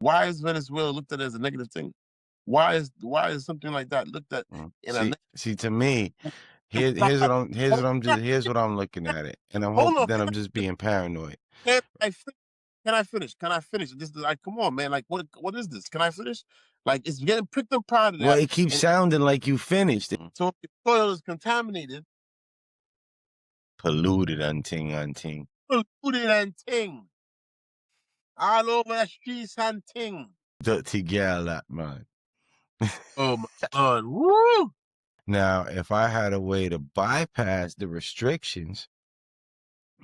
Why is Venezuela looked at as a negative thing? Why is something like that looked at in a See, to me, here's what I'm looking at it, and I'm hold hoping on? that I'm just being paranoid. Can I, fin- can I finish? Can I finish? This is like, come on, man. Like, what is this? Can I finish? Like, it's getting picked apart of Well, that. it keeps sounding like you finished it. So if the soil is contaminated, Polluted, unting. polluted and ting, all over the streets and ting. Dirty gal, that man. Oh my God. Woo! Now, if I had a way to bypass the restrictions,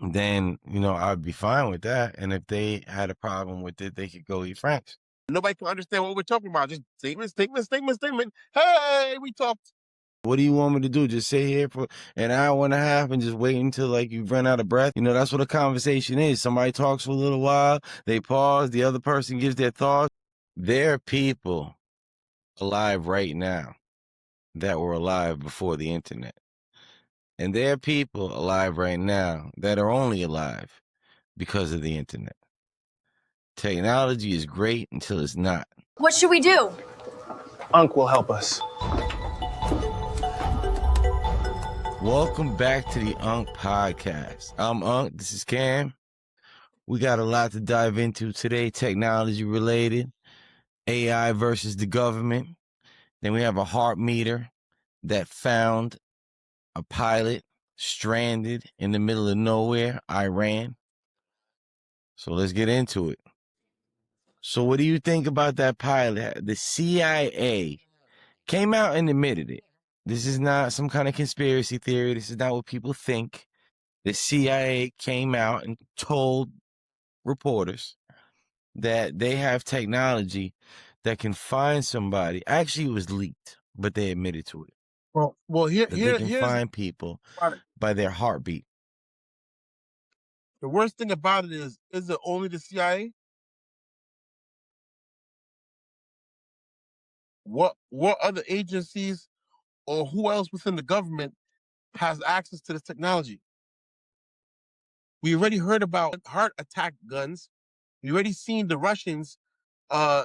then, I'd be fine with that. And if they had a problem with it, they could go eat Frank's. Nobody can understand what we're talking about. Just statement. Hey, we talked. What do you want me to do? Just sit here for an hour and a half and just wait until like you run out of breath? That's what a conversation is. Somebody talks for a little while, they pause, the other person gives their thoughts. There are people alive right now that were alive before the internet. And there are people alive right now that are only alive because of the internet. Technology is great until it's not. What should we do? Unc will help us. Welcome back to the Unc podcast. I'm Unc. This is Cam. We got a lot to dive into today, technology related, AI versus the government. Then we have a heart meter that found a pilot stranded in the middle of nowhere, Iran. So let's get into it. So what do you think about that pilot? The CIA came out and admitted it. This is not some kind of conspiracy theory. This is not what people think. The CIA came out and told reporters that they have technology that can find somebody. Actually, it was leaked, but they admitted to it. Well, they can find people by their heartbeat. The worst thing about it is it only the CIA? What other agencies or who else within the government has access to this technology? We already heard about heart attack guns. We already seen the Russians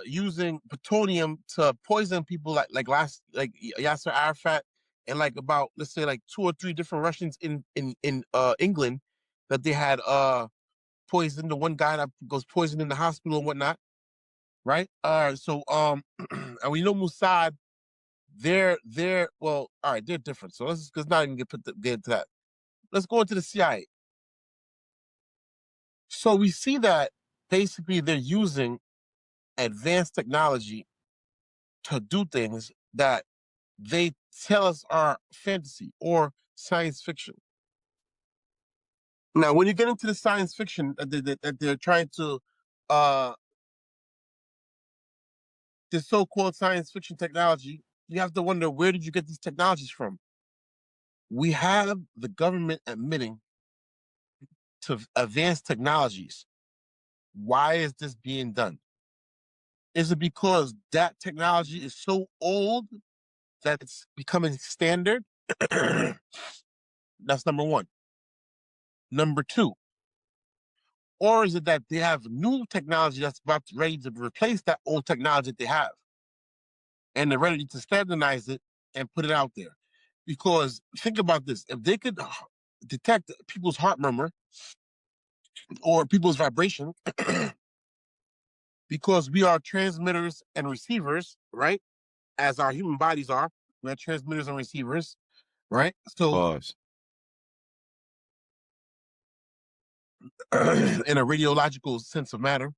using plutonium to poison people like Yasser Arafat and like about, let's say, like 2 or 3 different Russians in England that they had poisoned. The one guy that goes poisoned in the hospital and whatnot, right? So and we know Mossad, they're well, all right, they're different. So let's not even get into that. Let's go into the CIA. So we see that basically they're using advanced technology to do things that they tell us are fantasy or science fiction. Now, when you get into the science fiction that they're trying to, this so-called science fiction technology, you have to wonder, where did you get these technologies from? We have the government admitting to advanced technologies. Why is this being done? Is it because that technology is so old that it's becoming standard? That's number one. Number two, or is it that they have new technology that's ready to replace that old technology that they have, and they're ready to standardize it and put it out there? Because think about this: if they could detect people's heart murmur or people's vibration, because we are transmitters and receivers, right? As our human bodies are, we are transmitters and receivers, right? So, Pause. in a radiological sense of matter,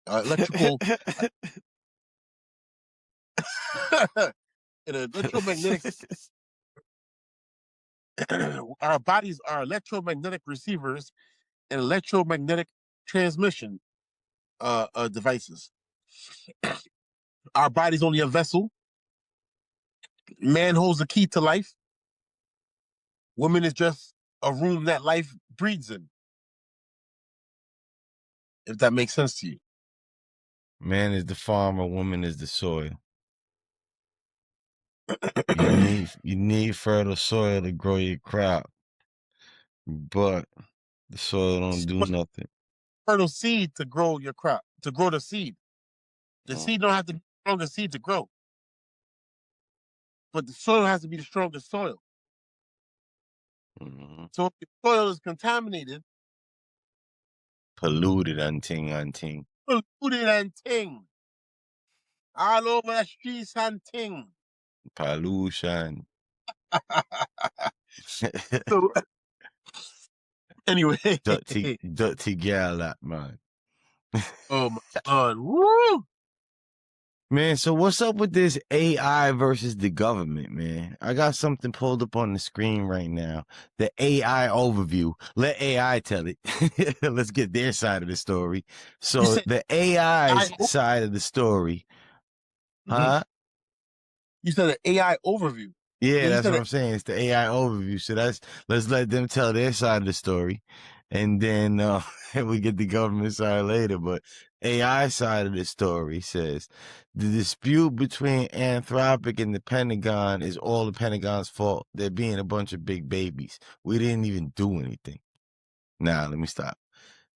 electrical, in an electromagnetic, our bodies are electromagnetic receivers and electromagnetic transmission devices. Our body's only a vessel. Man holds the key to life. Woman is just a room that life breathes in. If that makes sense to you. Man is the farmer, woman is the soil. You need fertile soil to grow your crop, but the soil don't do nothing. Fertile seed to grow your crop, to grow the seed. The seed don't have to be the strongest seed to grow, but the soil has to be the strongest soil. So if the soil is contaminated, polluted, unting. polluted and ting, all over the streets and ting. Pollution. So anyway, dirty girl, that man. oh my God, woo! Man, so what's up with this AI versus the government, man? I got something pulled up on the screen right now. The AI overview. Let AI tell it. Let's get their side of the story. So the AI's side of the story. Huh? You said an AI overview. Yeah, that's what I'm saying. It's the AI overview. So let's let them tell their side of the story. And then we get the government side later. But AI side of the story says the dispute between Anthropic and the Pentagon is all the Pentagon's fault. They're being a bunch of big babies. We didn't even do anything. Now, let me stop.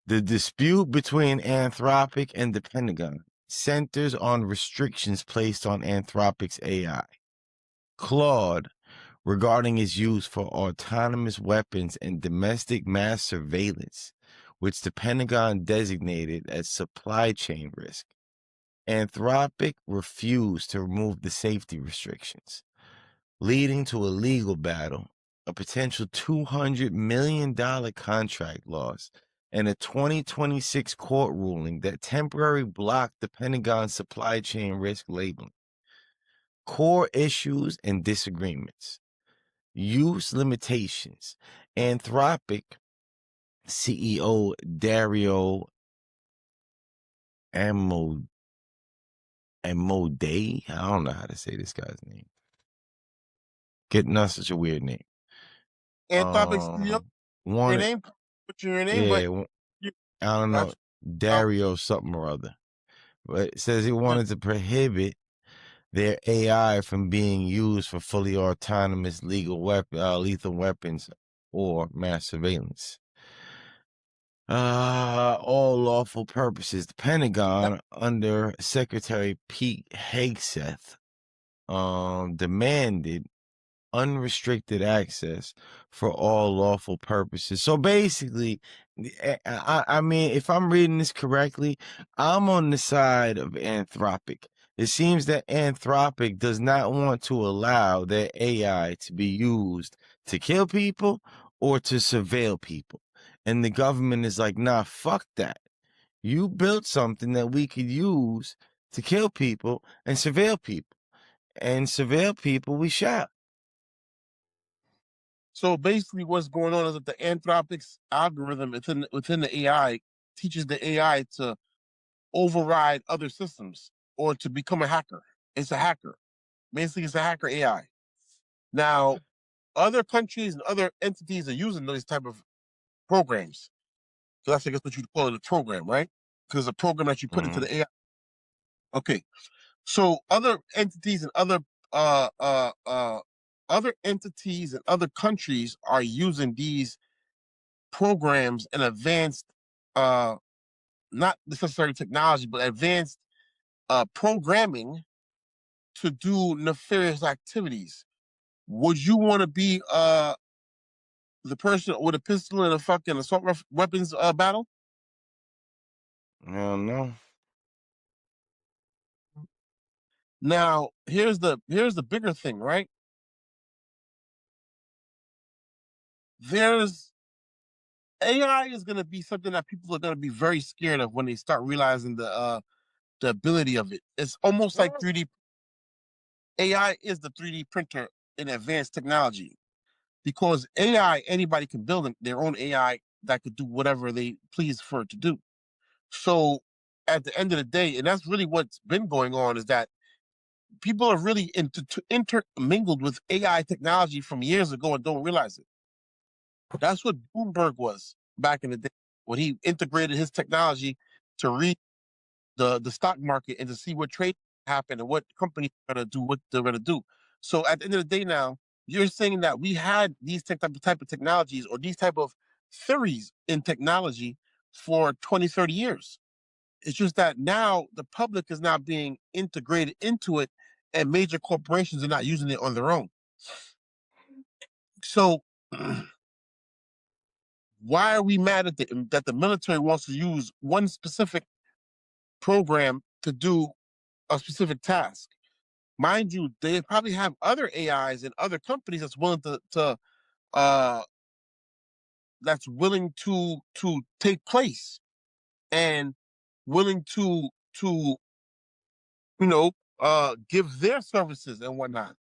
The dispute between Anthropic and the Pentagon centers on restrictions placed on Anthropic's AI. Claude, regarding its use for autonomous weapons and domestic mass surveillance, which the Pentagon designated as supply chain risk. Anthropic refused to remove the safety restrictions, leading to a legal battle, a potential $200 million contract loss, and a 2026 court ruling that temporarily blocked the Pentagon's supply chain risk labeling. Core issues and disagreements. Use limitations. Anthropic CEO Dario Amodei. I don't know how to say this guy's name. Not such a weird name. Anthropic CEO. Your name? What's your name? Yeah, I don't know. Dario something or other. But it says he wanted to prohibit their AI from being used for fully autonomous lethal weapons or mass surveillance. All lawful purposes. The Pentagon, under Secretary Pete Hegseth, demanded unrestricted access for all lawful purposes. So basically, I mean, if I'm reading this correctly, I'm on the side of Anthropic. It seems that Anthropic does not want to allow their AI to be used to kill people or to surveil people. And the government is like, nah, fuck that. You built something that we could use to kill people and surveil people. And surveil people we shot. So basically what's going on is that the Anthropic's algorithm within the AI teaches the AI to override other systems or to become a hacker. It's a hacker. Basically, it's a hacker AI. Now, other countries and other entities are using those type of programs. So that's, I guess, what you call it, a program, right? Because a program that you put into the AI. Okay. So other entities and other entities and other countries are using these programs and advanced, not necessarily technology, but advanced programming to do nefarious activities. Would you want to be the person with a pistol in a fucking assault weapons battle? Hell no. Now, here's the bigger thing, right? There's AI is going to be something that people are going to be very scared of when they start realizing the ability of it. It's almost like 3D. AI is the 3D printer in advanced technology, because AI, anybody can build their own AI that could do whatever they please for it to do. So at the end of the day, and that's really what's been going on, is that people are really intermingled with AI technology from years ago and don't realize it. That's what Bloomberg was back in the day, when he integrated his technology to read the stock market and to see what trade happen and what companies are going to do, what they're going to do. So at the end of the day now, you're saying that we had these type of technologies or these type of theories in technology for 20, 30 years. It's just that now the public is now being integrated into it, and major corporations are not using it on their own. So why are we mad at that the military wants to use one specific program to do a specific task? Mind you, they probably have other AIs and other companies that's willing to that's willing to take place and willing to give their services and whatnot.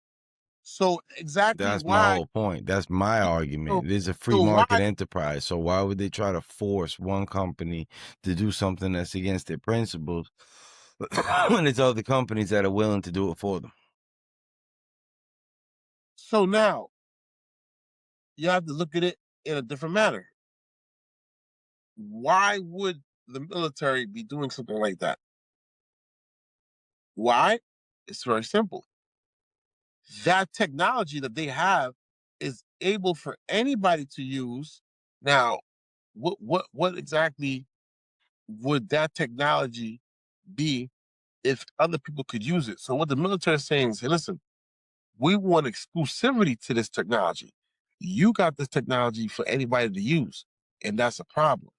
So exactly That's my why whole point. That's my so, argument. It is a free so market why enterprise. So why would they try to force one company to do something that's against their principles when it's other companies that are willing to do it for them? so now you have to look at it in a different manner. Why would the military be doing something like that? Why? It's very simple. That technology that they have is able for anybody to use. Now, what exactly would that technology be if other people could use it? So what the military is saying is, hey, listen, we want exclusivity to this technology. You got this technology for anybody to use, and that's a problem.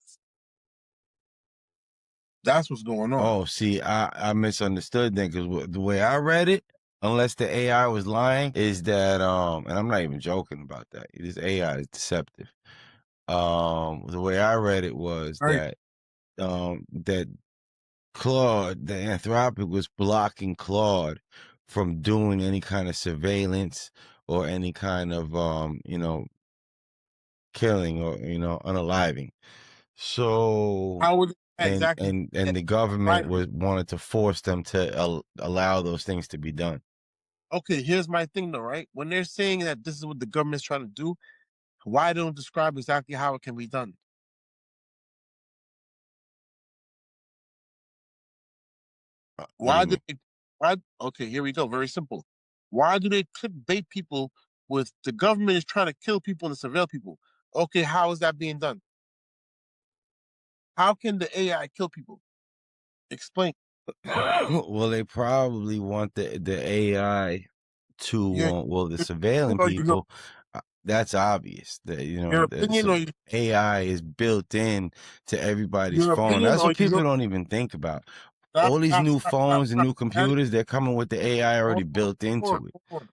That's what's going on. Oh, see, I misunderstood then because the way I read it, unless the AI was lying, is that and I'm not even joking about that. This AI is deceptive. The way I read it was Right. that Claude, the Anthropic was blocking Claude from doing any kind of surveillance or any kind of killing or unaliving. So How would and exactly? the government wanted to force them to allow those things to be done. Okay, here's my thing though, right? When they're saying that this is what the government's trying to do, why don't describe exactly how it can be done? What do Why you do mean? they? Why? Okay, here we go. Very simple. Why do they clickbait people with the government is trying to kill people and surveil people? Okay, how is that being done? How can the AI kill people? Explain. Well, they probably want the AI to Your, the your surveilling or your, people. That's obvious that your opinion or AI is built in to everybody's your phone. opinion That's or what you know people don't even think about. stop All these stop new stop stop phones and stop. new That, computers, they're coming with the AI already hold on, built hold on, into it. hold on.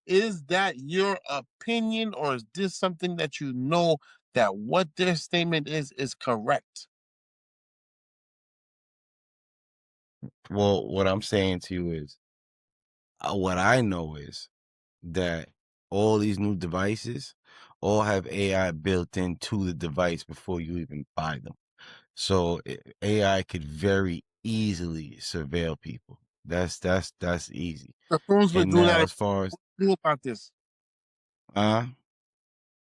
Is that your opinion or is this something that you know that what their statement is correct? Well, what I'm saying to you is, what I know is that all these new devices all have AI built into the device before you even buy them. So AI could very easily surveil people. That's easy. The phone's been And doing now that. as far as What's new about this? uh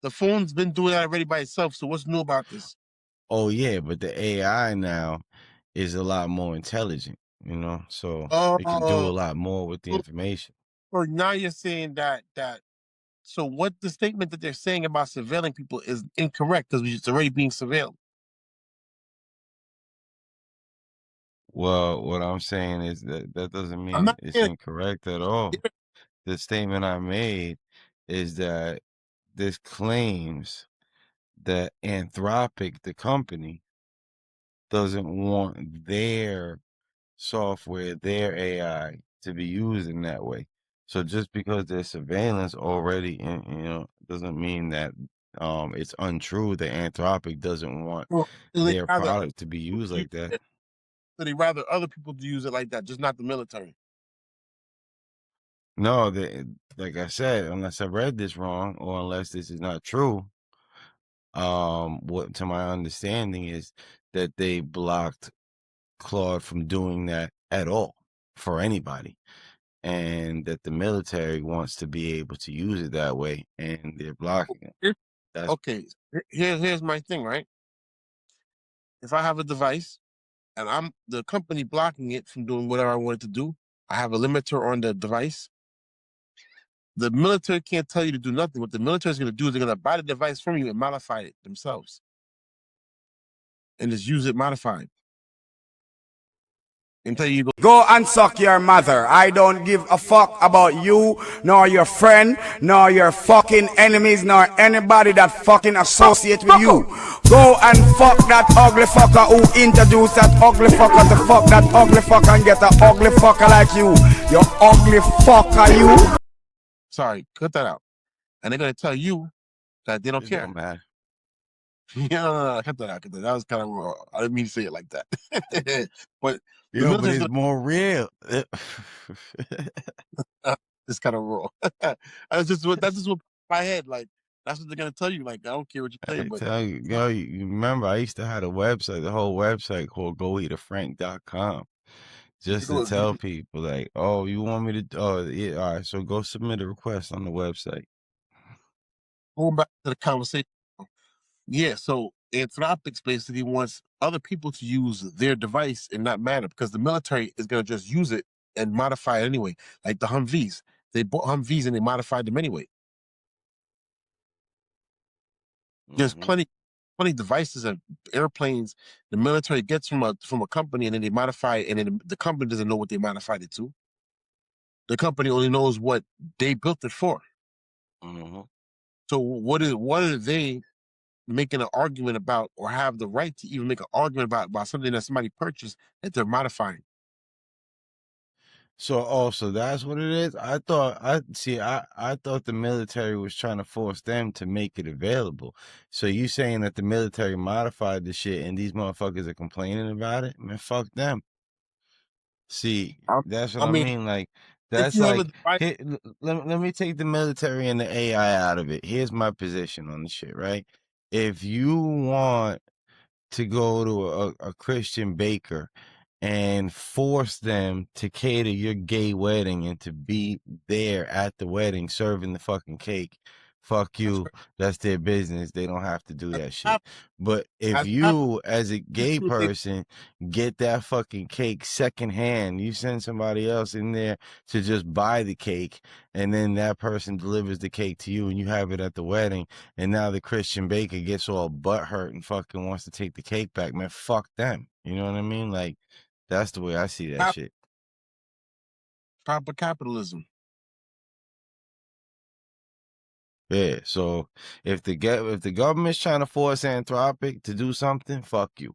The phone's been doing that already by itself. So what's new about this? oh yeah, but the AI now is a lot more intelligent, so it can do a Oh, lot more with the so information. so now you're saying that. So what the statement that they're saying about surveilling people is incorrect because it's already being surveilled. Well, what I'm saying is that doesn't I'm mean not it's saying incorrect at all. The statement I made is that this claims that Anthropic, the company, doesn't want their software, their AI to be used in that way. So just because there's surveillance already, doesn't mean that it's untrue that Anthropic doesn't want so they their rather product to be used like that. so they rather other people to use it like that, just not the military. No, like I said, unless I read this wrong or unless this is not true, what to my understanding is that they blocked Claude from doing that at all for anybody, and that the military wants to be able to use it that way, and they're blocking it. Here- That's Okay, here's my thing, right? If I have a device and I'm the company blocking it from doing whatever I want it to do, I have a limiter on the device. The military can't tell you to do nothing. What the military is going to do is they're going to buy the device from you and modify it themselves, and just use it modified. until you go. Go and suck your mother. I don't give a fuck about you, nor your friend, nor your fucking enemies, nor anybody that fucking associate with you. Go and fuck that ugly fucker who introduced that ugly fucker to fuck that ugly fucker and get an ugly fucker like you. You ugly fucker, you. Sorry, cut that out. And they're gonna tell you that they don't It care. don't matter. Yeah, no, cut that out. Cut that. That was kind of raw. I didn't mean to say it like that. But the Yo, but military's it's more real. it's kind of raw. That's just what my head like. That's what they're gonna tell you. Like, I don't care what you say, I but tell you, yo, you remember I used to have a website, the whole website called goeatafrank.com. Just to tell people, like, oh, you want me to, oh, yeah, all right, so go submit a request on the website. going back to the conversation. Yeah, so Anthropic basically wants other people to use their device and not matter because the military is gonna just use it and modify it anyway. Like the Humvees. They bought Humvees and they modified them anyway. There's plenty devices and airplanes the military gets from a company and then they modify it and then the company doesn't know what they modified it to. The company only knows what they built it for. So what are they making an argument about or have the right to even make an argument about something that somebody purchased that they're modifying? So that's what it is. I thought I thought the military was trying to force them to make it available. So you saying that the military modified the shit and these motherfuckers are complaining about it? Man, fuck them. See, that's what I I mean, mean. Like, if that's you have a like, device, let me take the military and the AI out of it. Here's my position on the shit, right? If you want to go to a Christian baker and force them to cater your gay wedding and to be there at the wedding serving the fucking cake, fuck that's you. That's their business. They don't have to do that shit. hap- But if that's hap- you, as a gay person, get that fucking cake secondhand, you send somebody else in there to just buy the cake, and then that person delivers the cake to you and you have it at the wedding, and now the Christian baker gets all butthurt and fucking wants to take the cake back, man, fuck them. You know what I mean? Like, that's the way I see that shit. proper capitalism. Yeah. So if the government's trying to force Anthropic to do something, fuck you.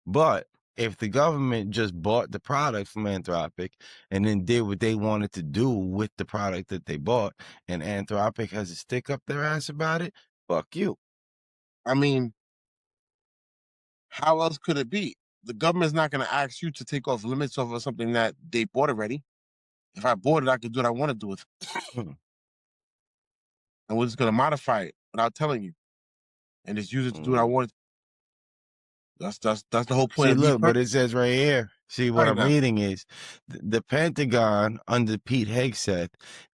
But if the government just bought the product from Anthropic and then did what they wanted to do with the product that they bought, and Anthropic has a stick up their ass about it, fuck you. I mean, how else could it be? The government's not going to ask you to take off limits over something that they bought already. If I bought it, I could do what I want to do with it. And we're just going to modify it without telling you and just use it to do what I want. That's the whole point See, of me. look, but it says right here. See, what Right I'm now. reading is the Pentagon under Pete Hegseth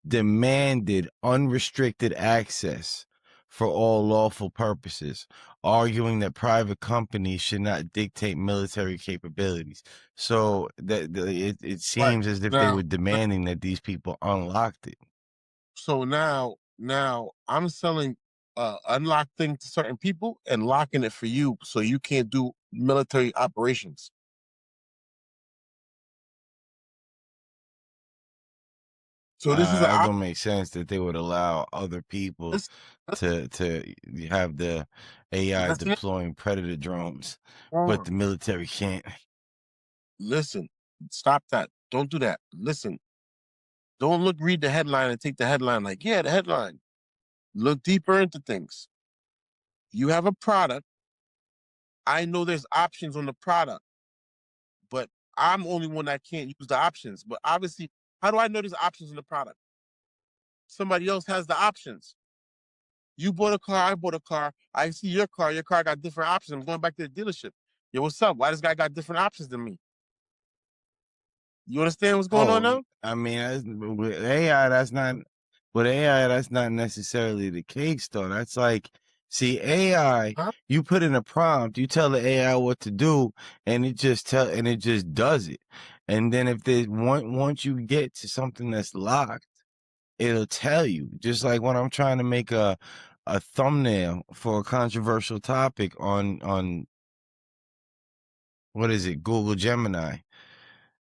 demanded unrestricted access for all lawful purposes, arguing that private companies should not dictate military capabilities. So that it seems as if they were demanding that these people unlocked it. So now I'm selling unlocked thing to certain people and locking it for you so you can't do military operations. So this is That don't make sense that they would allow other people this, to have the AI that's it. deploying predator drones, but the military can't. Listen, stop that. Don't do that. Listen, don't read the headline and take the headline like, yeah, the headline. Look deeper into things. You have a product. I know there's options on the product, but I'm the only one that can't use the options. But obviously, how do I know there's options in the product? Somebody else has the options. You bought a car, I bought a car. I see your car got different options. I'm going back to the dealership. Yo, what's up? Why this guy got different options than me? You understand what's going on now? I mean, with AI, that's not necessarily the case, though. That's like, see, AI, you put in a prompt, you tell the AI what to do, and it just does it. And then if once you get to something that's locked, it'll tell you. Just like when I'm trying to make a thumbnail for a controversial topic on what is it, Google Gemini.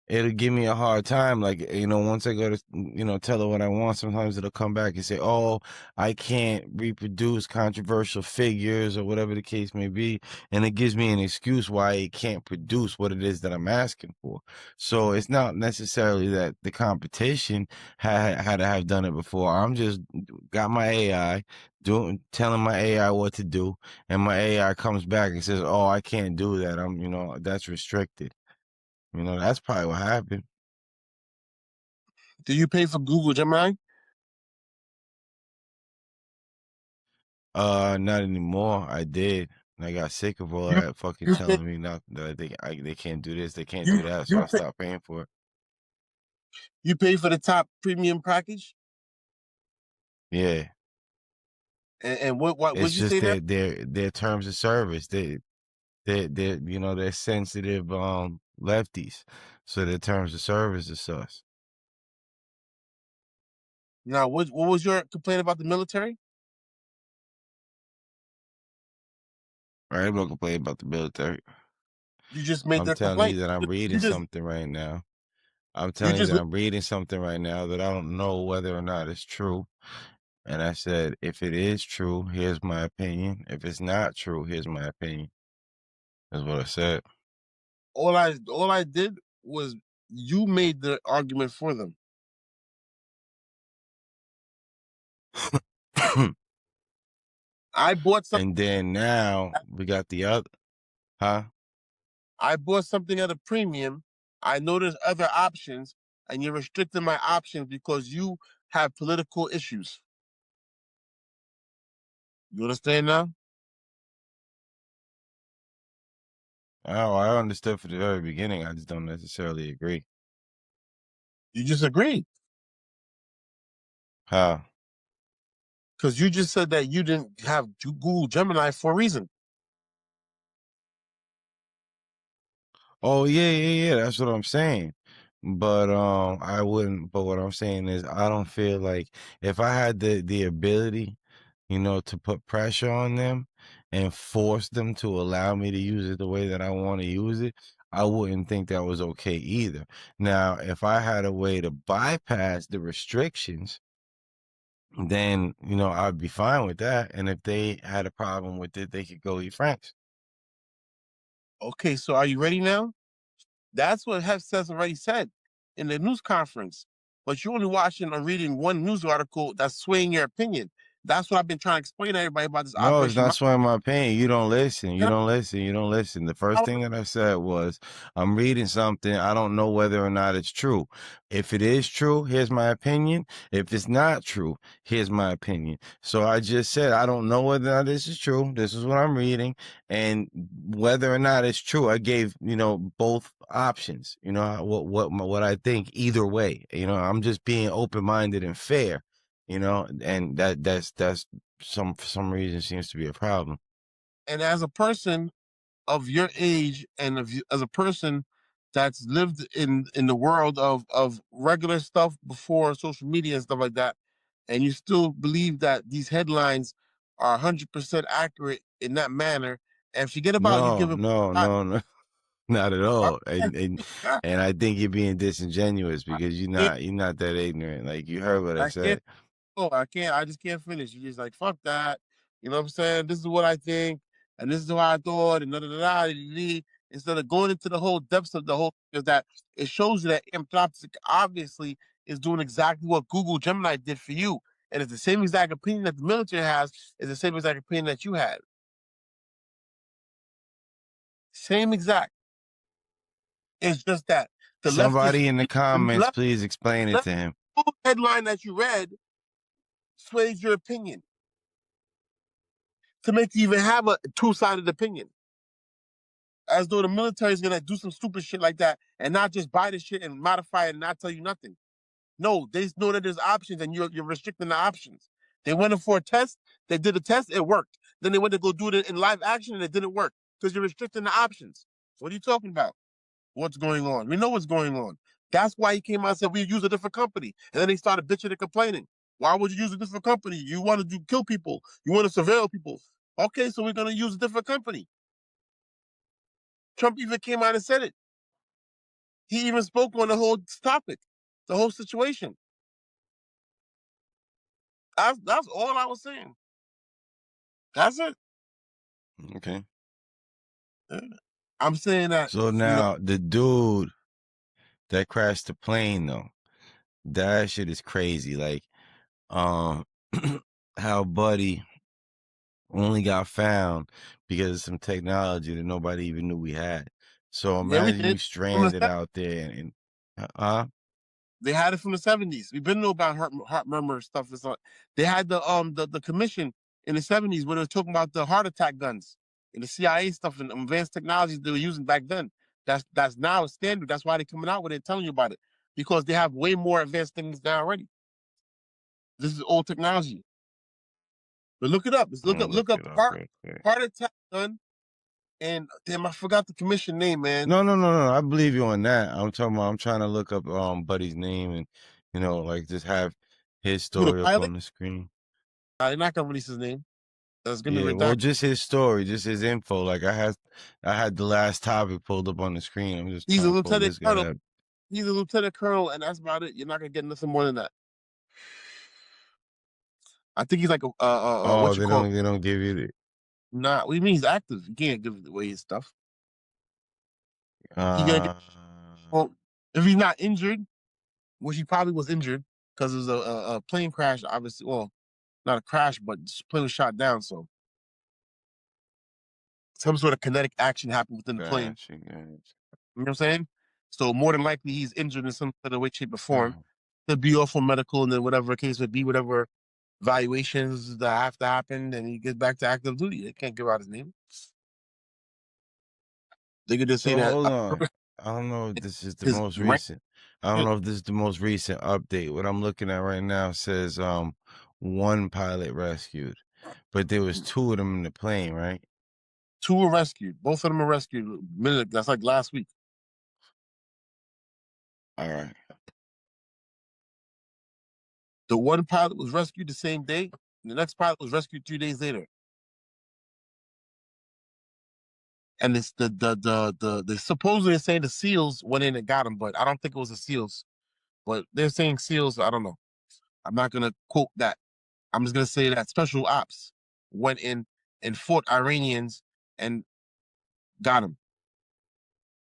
it'll give me a hard time. Like, once I go to, tell it what I want, sometimes it'll come back and say, oh, I can't reproduce controversial figures or whatever the case may be. And it gives me an excuse why it can't produce what it is that I'm asking for. So it's not necessarily that the competition had to have done it before. I'm just got my AI telling my AI what to do, and my AI comes back and says, oh, I can't do that. That's restricted. That's probably what happened. Do you pay for Google Gemini? Not anymore. I did. And I got sick of all You that fucking you pay telling me not that they can't do this, they can't you do that. So you I pay, stopped paying for it. you pay for the top premium package? Yeah, And what would it's you just say there? their terms of service. They're sensitive lefties, so their terms of service is sus. Now, what was your complaint about the military? Right? I'm not complaining about the military. You just made I'm their telling complaint. you that I'm reading You just something right now. I'm you telling you just that I'm reading something right now that I don't know whether or not it's true. And I said, if it is true, here's my opinion. If it's not true, here's my opinion. That's what I said. all I did was you made the argument for them. I bought something. And then now we got the other, huh? I bought something at a premium. I know there's other options, and you're restricting my options because you have political issues. You understand now? Oh, I understood from the very beginning. I just don't necessarily agree. You just agreed How? because you just said that you didn't have Google Gemini for a reason. Oh yeah. That's what I'm saying. But I wouldn't. But what I'm saying is, I don't feel like if I had the ability, to put pressure on them and force them to allow me to use it the way that I want to use it, I wouldn't think that was okay either. Now, if I had a way to bypass the restrictions, then I'd be fine with that. And if they had a problem with it, they could go eat French. Okay, so are you ready now? That's what Hef already said in the news conference. But you're only watching or reading one news article that's swaying your opinion. That's what I've been trying to explain to everybody about this No, it's Operation. not swaying my opinion. You don't listen. You Can don't listen. You don't listen. The first I- thing that I said was, I'm reading something. I don't know whether or not it's true. If it is true, here's my opinion. If it's not true, here's my opinion. So I just said, I don't know whether or not this is true. This is what I'm reading. And whether or not it's true, I gave, both options, what I think either way. I'm just being open-minded and fair, and that's for some reason seems to be a problem. and as a person of your age and as a person that's lived in the world of regular stuff before social media and stuff like that, and you still believe that these headlines are 100% accurate in that manner, and forget about you No, giving no, I, no, no, not at all. And I and I think you're being disingenuous because can't, you're not that ignorant. Like, you heard what I I can't, said. oh, I just can't finish. You just like, fuck that. You know what I'm saying? This is what I think, and this is what I thought, and da da da da. Instead of going into the whole depths of the whole, is that it shows you that Anthropic obviously is doing exactly what Google Gemini did for you. And it's the same exact opinion that the military has, is the same exact opinion that you had. Same exact. It's just that the leftist, Somebody in the the comments, left, please explain it left to him. headline that you read sways your opinion to make you even have a two-sided opinion. As though the military is gonna do some stupid shit like that and not just buy the shit and modify it and not tell you nothing. No, they know that there's options and you're restricting the options. They went in for a test, they did a test, it worked. Then they went to go do it in live action and it didn't work because you're restricting the options. What are you talking about? What's going on? We know what's going on. That's why he came out and said we use a different company. And then they started bitching and complaining. Why would you use a different company? You want to kill people. You want to surveil people. Okay, so we're going to use a different company. Trump even came out and said it. He even spoke on the whole topic, the whole situation. That's all I was saying. That's it. Okay. I'm saying that, So now the dude that crashed the plane, though, that shit is crazy. Like, how Buddy only got found because of some technology that nobody even knew we had. So yeah, we imagine you did. From the stranded out there and They had it from the 70s. We've been know about heart murmur stuff. It's not, they had the commission in the 70s where they were talking about the heart attack guns and the CIA stuff and advanced technologies they were using back then. That's now a standard. That's why they're coming out with it, telling you about it, because they have way more advanced things now already. This is old technology. But look it up. Just look up heart attack gun. And damn, I forgot the commission name, man. No. I believe you on that. I'm trying to look up Buddy's name and like just have his Who, the story up pilot? on the screen. They're not gonna release his name. That's gonna be Yeah, well, redacted. just his story, just his info. Like I had the last topic pulled up on the screen. I'm just He's a trying to pull lieutenant this guy colonel. up. He's a lieutenant colonel, and that's about it. You're not gonna get nothing more than that. I think he's like a what you they call. don't give you the Nah, what do you mean he's active? You can't give away his stuff. He gonna get, well, if he's not injured, which he probably was injured because it was a plane crash. Obviously, well, not a crash, but the plane was shot down. So some sort of kinetic action happened within the plane. You know what I'm saying? So more than likely he's injured in some sort of way, shape, or form. He'll be off for medical, and then whatever case would be, whatever evaluations that have to happen, and he gets back to active duty. They can't give out his name. They could just say So that. hold on. I don't know if this is the his most rank. recent. I don't know if this is the most recent update. What I'm looking at right now says one pilot rescued, but there was two of them in the plane, right? Two were rescued. Both of them were rescued. That's like last week. All right. The one pilot was rescued the same day. And the next pilot was rescued 3 days later. And it's the supposedly saying the SEALs went in and got him, but I don't think it was the SEALs. But they're saying SEALs. I don't know. I'm not gonna quote that. I'm just gonna say that special ops went in and fought Iranians and got him.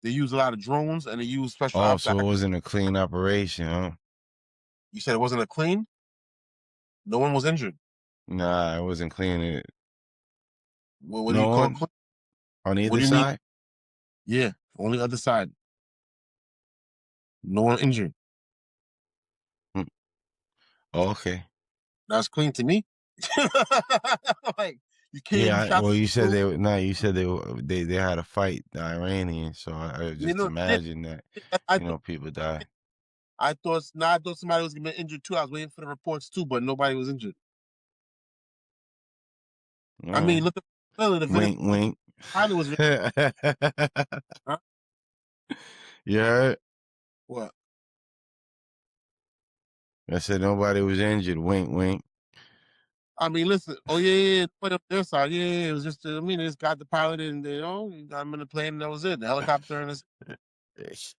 They use a lot of drones and they use special ops. So it wasn't a clean operation, huh? You said it wasn't a clean? No one was injured. Nah, it wasn't clean. What do you call clean? On either side? Yeah, on the other side. No one injured. Oh, okay. That's clean to me. Like, you came. Yeah, well, you said you said they had a fight, the Iranians. So I just imagine that people die. I thought somebody was gonna be injured too. I was waiting for the reports too, but nobody was injured. I mean, look at the wink, wink. Pilot was. Huh? You heard? What? I said nobody was injured. Wink, wink. I mean, listen. Oh yeah, put up their side. Yeah, it was just. I mean, they just got the pilot and got him in the plane and that was it. The helicopter and this.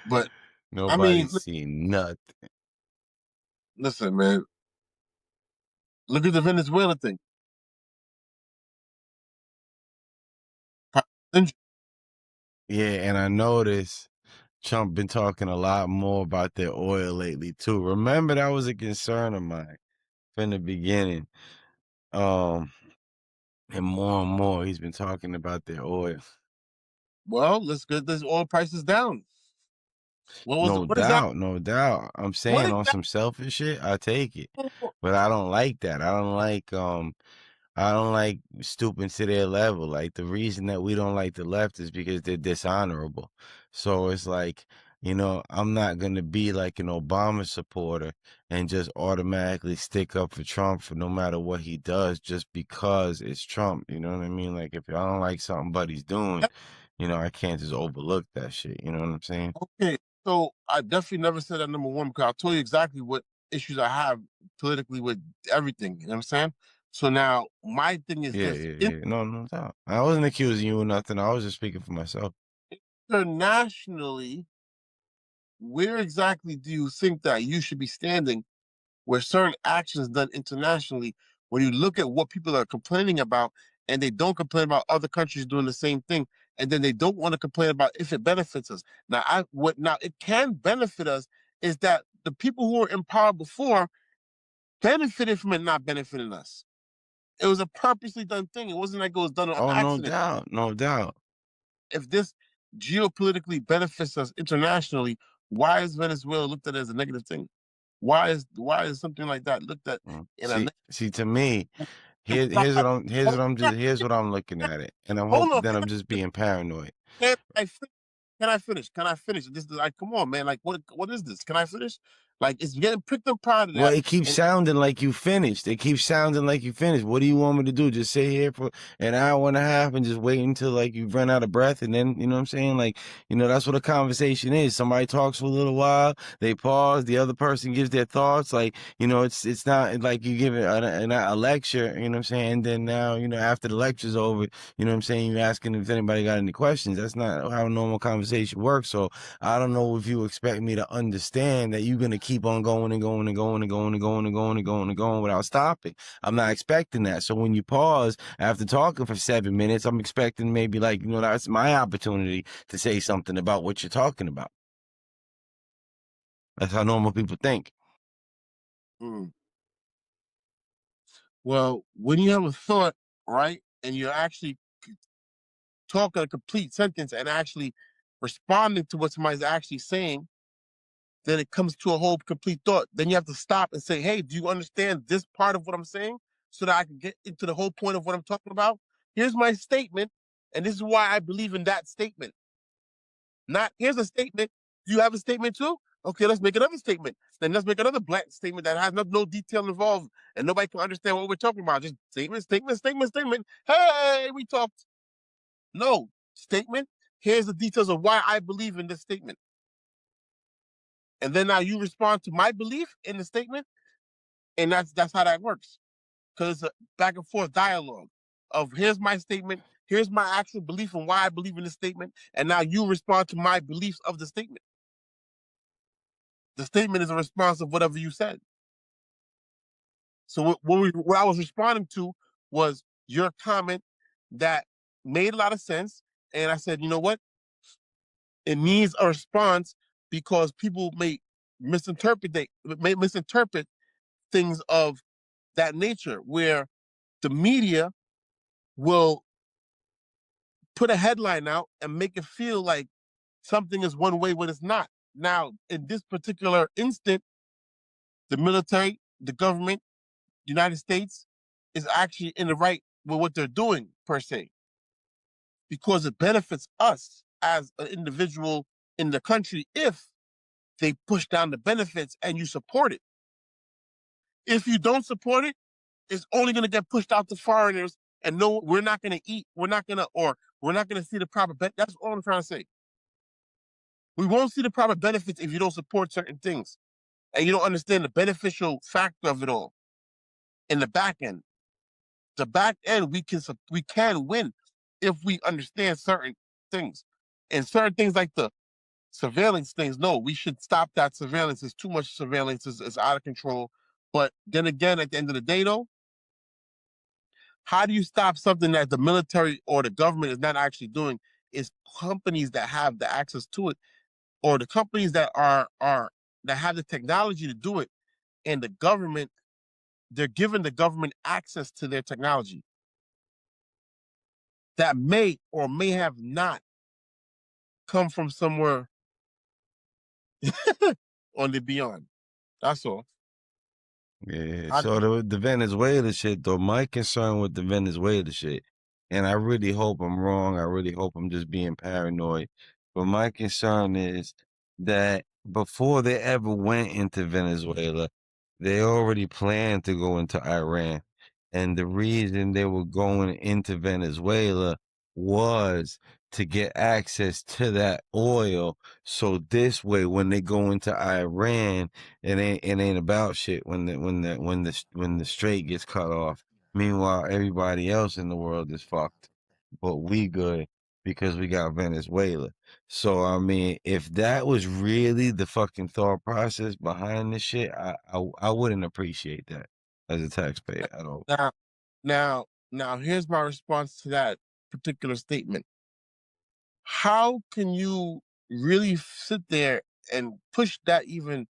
But nobody's seen nothing. Listen, man. Look at the Venezuela thing. Yeah, and I noticed Trump been talking a lot more about their oil lately too. Remember, that was a concern of mine from the beginning. And more he's been talking about their oil. Well, let's get this oil prices down. No doubt. I'm saying on some selfish shit, I take it. But I don't like that. I don't like stooping to their level. Like, the reason that we don't like the left is because they're dishonorable. So it's like, I'm not going to be like an Obama supporter and just automatically stick up for Trump for no matter what he does just because it's Trump. You know what I mean? Like, if I don't like something Buddy's doing, I can't just overlook that shit. You know what I'm saying? Okay. So I definitely never said that, number one, because I'll tell you exactly what issues I have politically with everything. You know what I'm saying? So now my thing is this. Yeah. No doubt. I wasn't accusing you of nothing. I was just speaking for myself. internationally, where exactly do you think that you should be standing where certain actions done internationally, when you look at what people are complaining about and they don't complain about other countries doing the same thing, and then they don't want to complain about if it benefits us. Now it can benefit us is that the people who were in power before benefited from it not benefiting us. It was a purposely done thing. It wasn't like it was done on Oh, no accident. doubt, no doubt. If this geopolitically benefits us internationally, why is Venezuela looked at as a negative thing? Why is something like that looked at in a See, to me, here's what I'm looking at it, and I'm hold hoping on? that I'm just being paranoid. Can I, can I finish? Can I finish? This is like, come on, man. Like, what is this? Can I finish? Like, it's getting picked up part of Well, that. it keeps sounding like you finished. It keeps sounding like you finished. What do you want me to do? Just sit here for an hour and a half and just wait until like you run out of breath, and then you know what I'm saying? Like, that's what a conversation is. Somebody talks for a little while, they pause, the other person gives their thoughts. Like, it's not like you give a lecture. You know what I'm saying? And then now, after the lecture's over, you know what I'm saying? You're asking if anybody got any questions. That's not how a normal conversation works. So I don't know if you expect me to understand that you're gonna keep on going and going and going and going and going and going and going and going without stopping. I'm not expecting that. So when you pause after talking for 7 minutes, I'm expecting maybe like, that's my opportunity to say something about what you're talking about. That's how normal people think. Well, when you have a thought, right, and you're actually talking a complete sentence and actually responding to what somebody's actually saying, then it comes to a whole complete thought. Then you have to stop and say, hey, do you understand this part of what I'm saying so that I can get into the whole point of what I'm talking about? Here's my statement, and this is why I believe in that statement. Not, here's a statement. Do you have a statement too? Okay, let's make another statement. Then let's make another blank statement that has no detail involved and nobody can understand what we're talking about. Just statement, statement, statement, statement. Hey, we talked. No, statement. Here's the details of why I believe in this statement. And then now you respond to my belief in the statement, and that's how that works. Because it's a back and forth dialogue of here's my statement, here's my actual belief and why I believe in the statement, and now you respond to my beliefs of the statement. The statement is a response of whatever you said. So what I was responding to was your comment that made a lot of sense, and I said, you know what? It needs a response because people may misinterpret things of that nature, where the media will put a headline out and make it feel like something is one way when it's not. Now, in this particular instant, the military, the government, the United States is actually in the right with what they're doing, per se, because it benefits us as an individual in the country if they push down the benefits and you support it. If you don't support it, it's only going to get pushed out to foreigners, and no, we're not going to eat. We're not going to see the proper benefits. That's all I'm trying to say. We won't see the proper benefits if you don't support certain things and you don't understand the beneficial factor of it all. In the back end, we can win if we understand certain things, and certain things like the surveillance things. No, we should stop that surveillance. It's too much surveillance. It's out of control. But then again, at the end of the day, though, how do you stop something that the military or the government is not actually doing? Is companies that have the access to it, or the companies that that have the technology to do it, and the government, they're giving the government access to their technology that may or may have not come from somewhere on the beyond. That's all. Yeah, so the Venezuela shit, though, my concern with the Venezuela shit, and I really hope I'm wrong, I really hope I'm just being paranoid, but my concern is that before they ever went into Venezuela, they already planned to go into Iran. And the reason they were going into Venezuela was to get access to that oil. So this way, when they go into Iran, it ain't about shit when the strait gets cut off. Meanwhile, everybody else in the world is fucked, but we good. because we got Venezuela. So I mean, if that was really the fucking thought process behind this shit, I wouldn't appreciate that as a taxpayer at all. Now, here's my response to that particular statement. How can you really sit there and push that even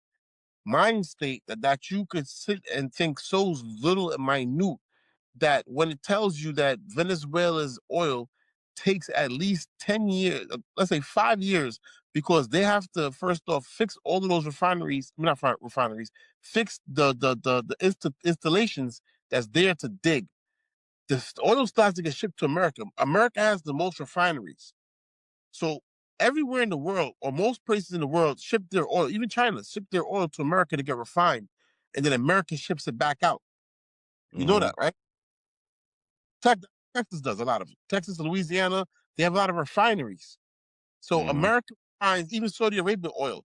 mind state that you could sit and think so little and minute that when it tells you that Venezuela's oil takes at least 10 years, let's say 5 years, because they have to first off fix all of those refineries, not refineries, fix the installations that's there to dig. The oil still has to get shipped to America. America has the most refineries. So everywhere in the world, or most places in the world, ship their oil, even China, ship their oil to America to get refined. And then America ships it back out. You know that, right? Texas does a lot of it. Texas and Louisiana, they have a lot of refineries. So America finds even Saudi Arabia oil.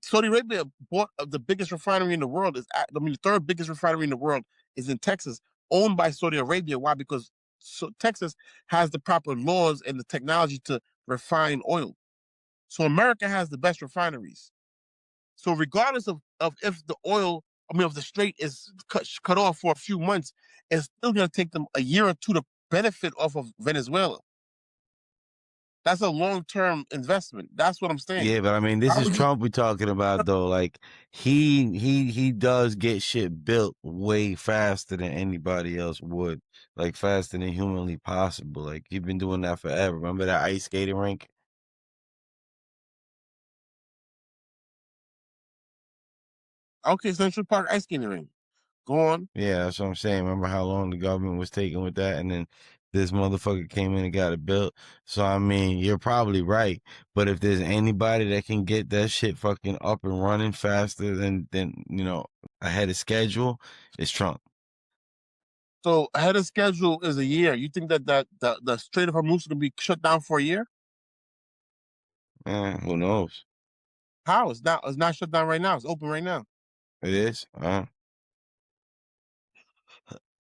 Saudi Arabia bought the biggest refinery in the world. The third biggest refinery in the world is in Texas, owned by Saudi Arabia. Why? Because Texas has the proper laws and the technology to refine oil. So America has the best refineries. So regardless of if the oil, if the strait is cut off for a few months, it's still going to take them a year or two to benefit off of Venezuela. That's a long-term investment. That's what I'm saying. Yeah, but I mean, this is Trump we're talking about, though. Like, he does get shit built way faster than anybody else would, like faster than humanly possible. Like, he's been doing that forever. Remember that ice skating rink? Okay, Central Park ice skating rink. Go on. Yeah, that's what I'm saying. Remember how long the government was taking with that, and then this motherfucker came in and got it built. So I mean, you're probably right. But if there's anybody that can get that shit fucking up and running faster than ahead of schedule, it's Trump. So ahead of schedule is a year. You think that the Strait of Hormuz is going to be shut down for a year? Who knows? How? It's not shut down right now. It's open right now. It is. I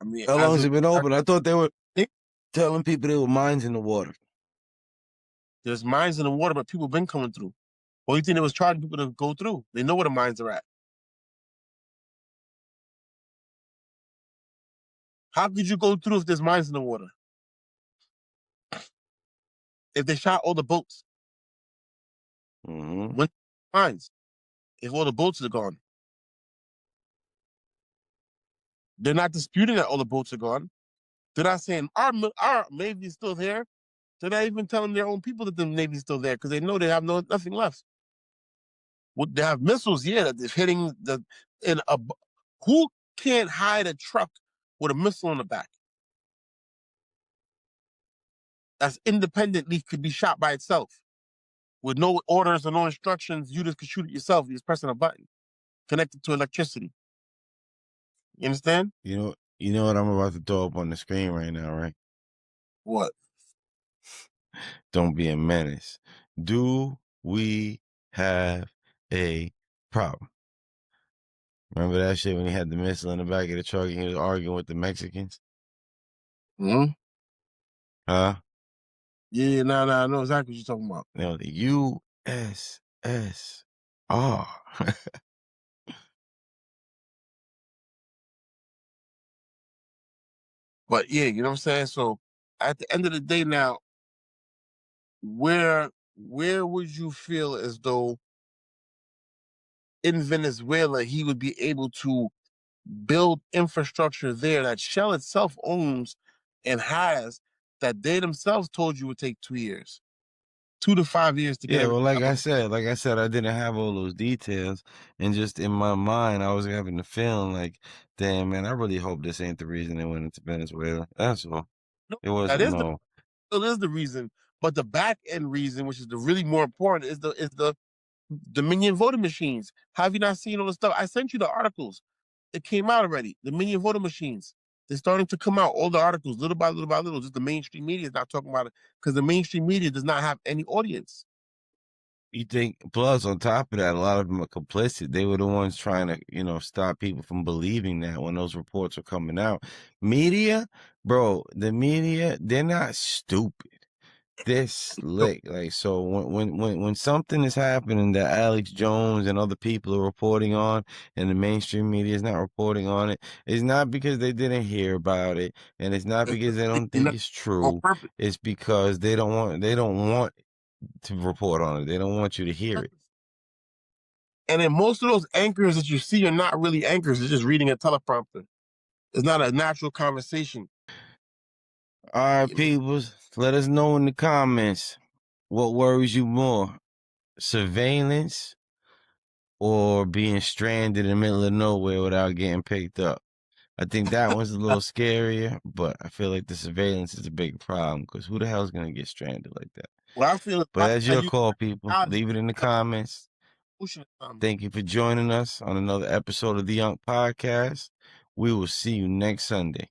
mean, How long has it been open? I thought they were telling people there were mines in the water. There's mines in the water, but people been coming through. Or you think they was charging people to go through? They know where the mines are at. How could you go through if there's mines in the water? If they shot all the boats, when mines, if all the boats are gone, they're not disputing that all the boats are gone. They're not saying our Navy is still there. They're not even telling their own people that the Navy's still there because they know they have nothing left. They have missiles, yeah, that is hitting who can't hide a truck with a missile on the back? That's independently could be shot by itself. With no orders or no instructions, you just could shoot it yourself. You're just pressing a button connected to electricity. You understand? You know what I'm about to throw up on the screen right now, right? What? Don't be a menace. Do we have a problem? Remember that shit when he had the missile in the back of the truck and he was arguing with the Mexicans? Huh? Yeah, I know exactly what you're talking about. The USSR. But yeah, you know what I'm saying? So at the end of the day now, where would you feel as though in Venezuela he would be able to build infrastructure there that Shell itself owns and has, that they themselves told you would take 2 years, 2 to 5 years to get? Yeah, well, like I said, I didn't have all those details, and just in my mind, I was having the feeling like, damn, man, I really hope this ain't the reason they went into Venezuela. That's all. It wasn't. That is the reason, but the back end reason, which is the really more important, is the Dominion voting machines. Have you not seen all the stuff? I sent you the articles. It came out already. The Dominion voting machines. They're starting to come out, all the articles, little by little by little. Just the mainstream media is not talking about it because the mainstream media does not have any audience. You think, plus on top of that, a lot of them are complicit. They were the ones trying to, stop people from believing that when those reports are coming out. Media, bro, the media, they're not stupid. this slick. Like, so when something is happening that Alex Jones and other people are reporting on, and the mainstream media is not reporting on it, it's not because they didn't hear about it, and it's not because they don't think it's on true. purpose. It's because they don't want to report on it. They don't want you to hear it. And then most of those anchors that you see are not really anchors. They're just reading a teleprompter. It's not a natural conversation. All right, peoples, let us know in the comments what worries you more, surveillance or being stranded in the middle of nowhere without getting picked up. I think that one's a little scarier, but I feel like the surveillance is a big problem because who the hell is going to get stranded like that? Well, I feel But that's your call, people. Leave it in the comments. Thank Thank you for joining us on another episode of the Unc Podcast. We will see you next Sunday.